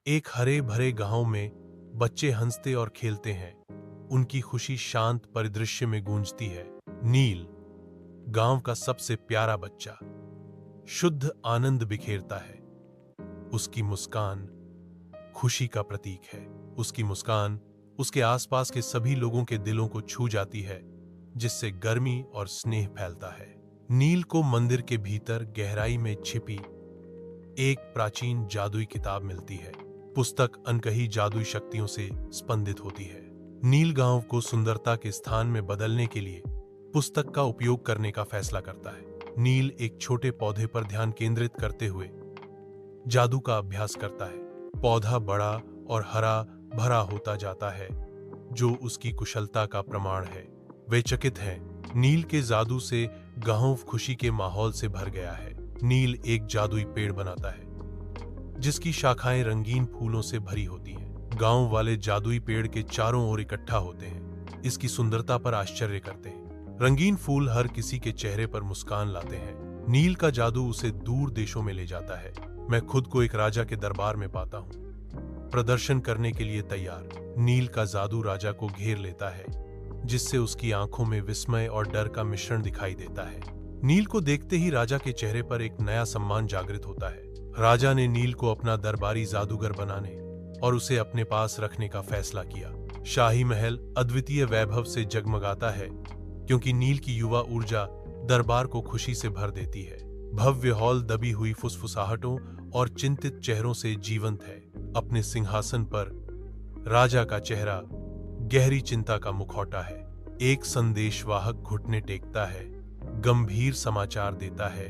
एक हरे भरे गांव में बच्चे हंसते और खेलते हैं। उनकी खुशी शांत परिदृश्य में गूंजती है। नील, गांव का सबसे प्यारा बच्चा, शुद्ध आनंद बिखेरता है। उसकी मुस्कान खुशी का प्रतीक है। उसकी मुस्कान उसके आसपास के सभी लोगों के दिलों को छू जाती है, जिससे गर्मी और स्नेह फैलता है। नील को मंदिर के भीतर गहराई में छिपी एक प्राचीन जादुई किताब मिलती है। पुस्तक अनकही जादुई शक्तियों से स्पंदित होती है। नील गांव को सुंदरता के स्थान में बदलने के लिए पुस्तक का उपयोग करने का फैसला करता है। नील एक छोटे पौधे पर ध्यान केंद्रित करते हुए जादू का अभ्यास करता है। पौधा बड़ा और हरा भरा होता जाता है, जो उसकी कुशलता का प्रमाण है। वे चकित हैं। नील के जादू से गांव खुशी के माहौल से भर गया है। नील एक जादुई पेड़ बनाता है, जिसकी शाखाएं रंगीन फूलों से भरी होती हैं। गांव वाले जादुई पेड़ के चारों ओर इकट्ठा होते हैं, इसकी सुंदरता पर आश्चर्य करते हैं। रंगीन फूल हर किसी के चेहरे पर मुस्कान लाते हैं। नील का जादू उसे दूर देशों में ले जाता है। मैं खुद को एक राजा के दरबार में पाता हूँ, प्रदर्शन करने के लिए तैयार। नील का जादू राजा को घेर लेता है, जिससे उसकी आंखों में विस्मय और डर का मिश्रण दिखाई देता है। नील को देखते ही राजा के चेहरे पर एक नया सम्मान जागृत होता है। राजा ने नील को अपना दरबारी जादूगर बनाने और उसे अपने पास रखने का फैसला किया। शाही महल अद्वितीय वैभव से जगमगाता है, क्योंकि नील की युवा ऊर्जा दरबार को खुशी से भर देती है। भव्य हॉल दबी हुई फुसफुसाहटों और चिंतित चेहरों से जीवंत है। अपने सिंहासन पर राजा का चेहरा गहरी चिंता का मुखौटा है। एक संदेशवाहक घुटने टेकता है, गंभीर समाचार देता है,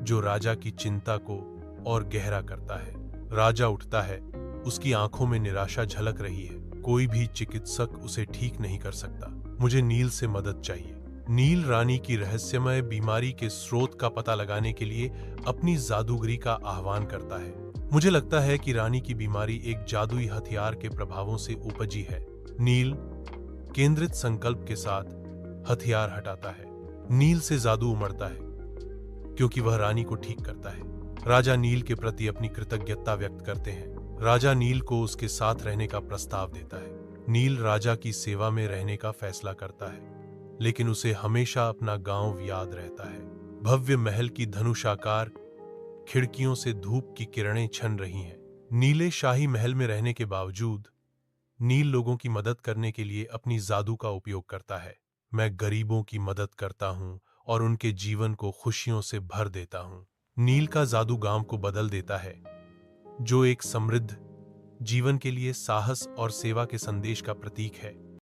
जो राजा की चिंता को और गहरा करता है। राजा उठता है, उसकी आंखों में निराशा झलक रही है। कोई भी चिकित्सक उसे ठीक नहीं कर सकता। मुझे नील से मदद चाहिए। नील रानी की रहस्यमय बीमारी के स्रोत का पता लगाने के लिए अपनी जादूगरी का आह्वान करता है। मुझे लगता है कि रानी की बीमारी एक जादुई हथियार के प्रभावों से उपजी है। नील केंद्रित संकल्प के साथ हथियार हटाता है। नील से जादू उमड़ता है, क्योंकि वह रानी को ठीक करता है। राजा नील के प्रति अपनी कृतज्ञता व्यक्त करते हैं। राजा नील को उसके साथ रहने का प्रस्ताव देता है। नील राजा की सेवा में रहने का फैसला करता है, लेकिन उसे हमेशा अपना गांव याद रहता है। भव्य महल की धनुषाकार खिड़कियों से धूप की किरणें छन रही हैं। नीले शाही महल में रहने के बावजूद नील लोगों की मदद करने के लिए अपनी जादू का उपयोग करता है। मैं गरीबों की मदद करता हूँ और उनके जीवन को खुशियों से भर देता हूँ। नील का जादू गांव को बदल देता है, जो एक समृद्ध जीवन के लिए साहस और सेवा के संदेश का प्रतीक है।